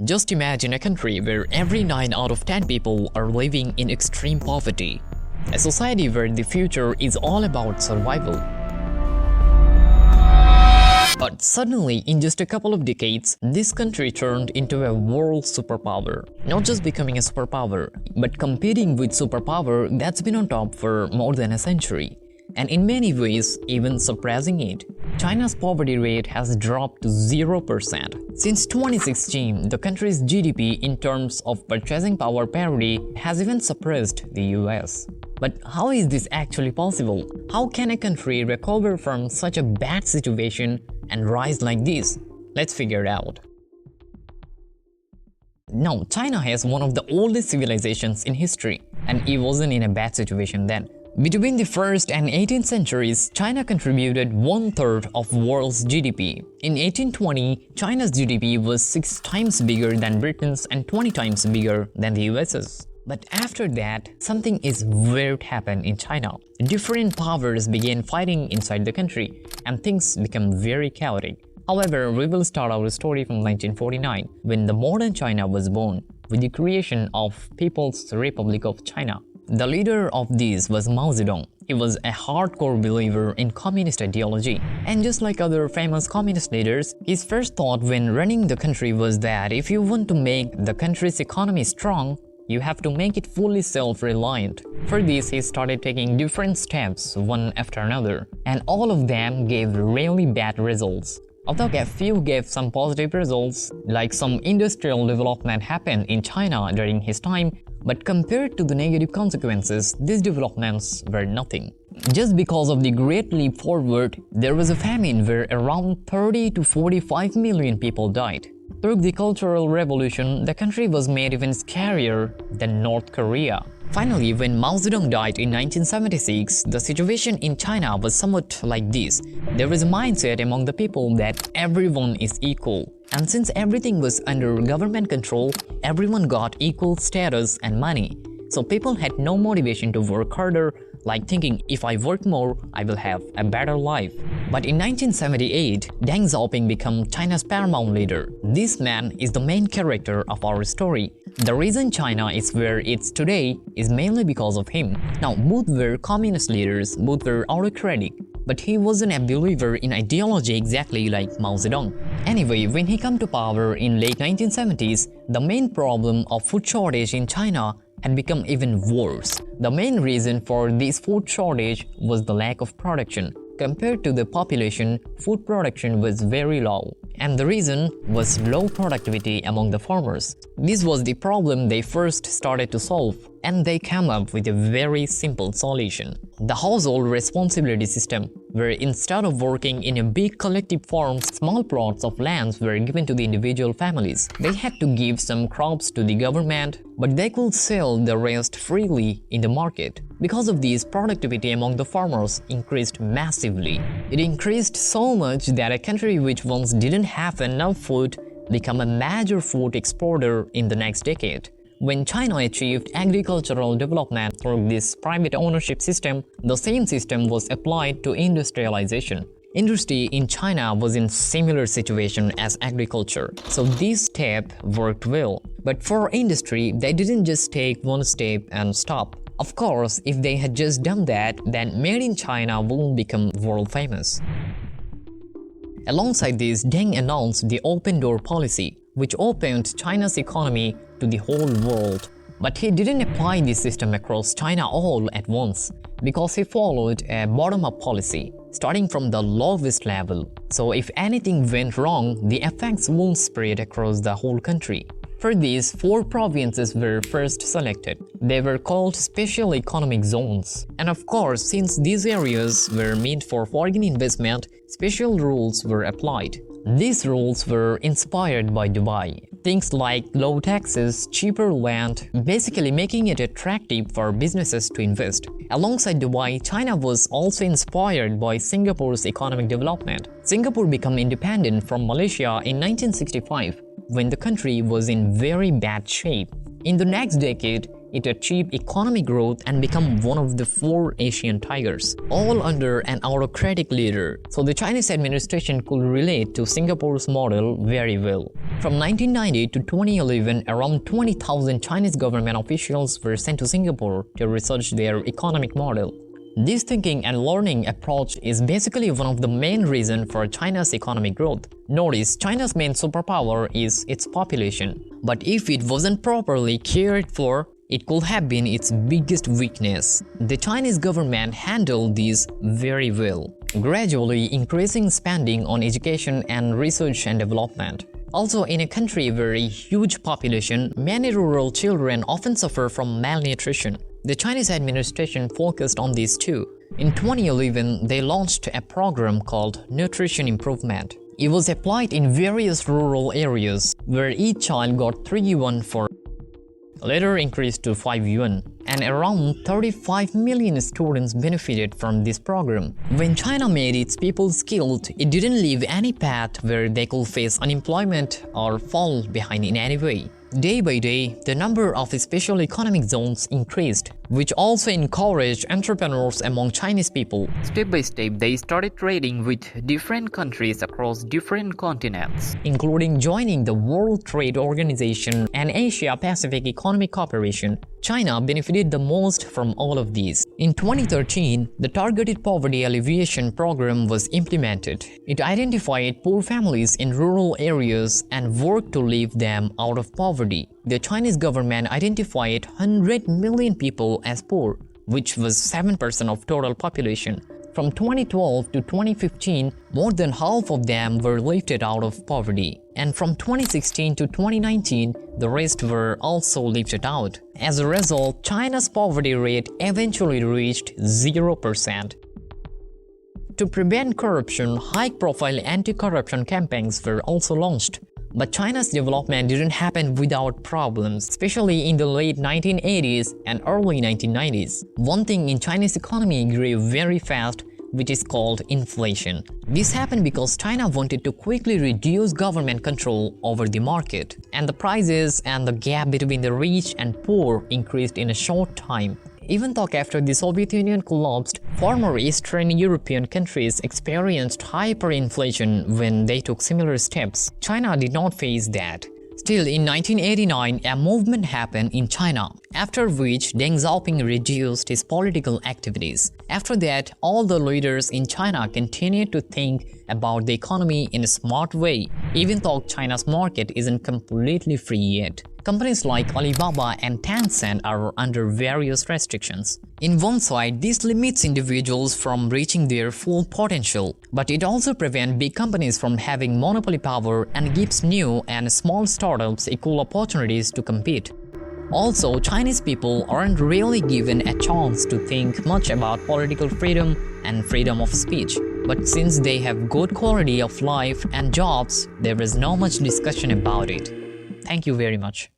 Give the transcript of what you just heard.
Just imagine a country where every 9 out of 10 people are living in extreme poverty. A society where the future is all about survival. But suddenly, in just a couple of decades, this country turned into a world superpower. Not just becoming a superpower, but competing with superpower that's been on top for more than a century. And in many ways, even surpassing it. China's poverty rate has dropped to 0%. Since 2016, the country's GDP in terms of purchasing power parity has even surpassed the US. But how is this actually possible? How can a country recover from such a bad situation and rise like this? Let's figure it out. Now, China has one of the oldest civilizations in history, and it wasn't in a bad situation then. Between the 1st and 18th centuries, China contributed 1/3 of world's GDP. In 1820, China's GDP was 6 times bigger than Britain's and 20 times bigger than the US's. But after that, something is weird happened in China. Different powers began fighting inside the country, and things became very chaotic. However, we will start our story from 1949, when the modern China was born, with the creation of People's Republic of China. The leader of this was Mao Zedong. He was a hardcore believer in communist ideology. And just like other famous communist leaders, his first thought when running the country was that if you want to make the country's economy strong, you have to make it fully self-reliant. For this, he started taking different steps one after another, and all of them gave really bad results. Although a few gave some positive results, like some industrial development happened in China during his time, but compared to the negative consequences, these developments were nothing. Just because of the great leap forward, there was a famine where around 30 to 45 million people died. Through the Cultural Revolution, the country was made even scarier than North Korea. Finally, when Mao Zedong died in 1976, the situation in China was somewhat like this. There was a mindset among the people that everyone is equal. And since everything was under government control, everyone got equal status and money. So people had no motivation to work harder, like thinking if I work more, I will have a better life. But in 1978, Deng Xiaoping became China's paramount leader. This man is the main character of our story. The reason China is where it's today is mainly because of him. Now, both were communist leaders, both were autocratic, but he wasn't a believer in ideology exactly like Mao Zedong. Anyway, when he came to power in late 1970s, the main problem of food shortage in China had become even worse. The main reason for this food shortage was the lack of production. Compared to the population, food production was very low. And the reason was low productivity among the farmers. This was the problem they first started to solve, and they came up with a very simple solution. The household responsibility system, where instead of working in a big collective farm, small plots of lands were given to the individual families. They had to give some crops to the government, but they could sell the rest freely in the market. Because of this, productivity among the farmers increased massively. It increased so much that a country which once didn't have enough food became a major food exporter in the next decade. When China achieved agricultural development through this private ownership system, the same system was applied to industrialization. Industry in China was in similar situation as agriculture, so this step worked well. But for industry, they didn't just take one step and stop. Of course, if they had just done that, then Made in China wouldn't become world famous. Alongside this, Deng announced the open door policy, which opened China's economy to the whole world. But he didn't apply this system across China all at once, because he followed a bottom-up policy, starting from the lowest level. So if anything went wrong, the effects won't spread across the whole country. For this, 4 provinces were first selected. They were called special economic zones. And of course, since these areas were meant for foreign investment, special rules were applied. These rules were inspired by Dubai. Things like low taxes, cheaper land, basically making it attractive for businesses to invest. Alongside Dubai, China was also inspired by Singapore's economic development. Singapore became independent from Malaysia in 1965, when the country was in very bad shape. In the next decade, it achieved economic growth and became one of the 4 Asian tigers, all under an autocratic leader. So the Chinese administration could relate to Singapore's model very well. From 1990 to 2011, around 20,000 Chinese government officials were sent to Singapore to research their economic model. This thinking and learning approach is basically one of the main reasons for China's economic growth. Notice, China's main superpower is its population. But if it wasn't properly cared for, it could have been its biggest weakness. The Chinese government handled this very well, gradually increasing spending on education and research and development. Also, in a country with a huge population, many rural children often suffer from malnutrition. The Chinese administration focused on this too. In 2011, they launched a program called Nutrition Improvement. It was applied in various rural areas, where each child got 3 yuan for later increased to 5 yuan, and around 35 million students benefited from this program. When China made its people skilled, it didn't leave any path where they could face unemployment or fall behind in any way. Day by day, the number of special economic zones increased, which also encouraged entrepreneurs among Chinese people. Step by step, they started trading with different countries across different continents, including joining the World Trade Organization and Asia-Pacific Economic Cooperation. China benefited the most from all of these. In 2013, the Targeted Poverty Alleviation Program was implemented. It identified poor families in rural areas and worked to lift them out of poverty. The Chinese government identified 100 million people as poor, which was 7% of total population. From 2012 to 2015, more than half of them were lifted out of poverty. And from 2016 to 2019, the rest were also lifted out. As a result, China's poverty rate eventually reached 0%. To prevent corruption, high-profile anti-corruption campaigns were also launched. But China's development didn't happen without problems, especially in the late 1980s and early 1990s. One thing in Chinese economy grew very fast, which is called inflation. This happened because China wanted to quickly reduce government control over the market, and the prices and the gap between the rich and poor increased in a short time. Even though after the Soviet Union collapsed, former Eastern European countries experienced hyperinflation when they took similar steps. China did not face that. Still, in 1989, a movement happened in China, after which Deng Xiaoping reduced his political activities. After that, all the leaders in China continued to think about the economy in a smart way, even though China's market isn't completely free yet. Companies like Alibaba and Tencent are under various restrictions. In one side, this limits individuals from reaching their full potential, but it also prevents big companies from having monopoly power and gives new and small startups equal opportunities to compete. Also, Chinese people aren't really given a chance to think much about political freedom and freedom of speech. But since they have good quality of life and jobs, there is not much discussion about it. Thank you very much.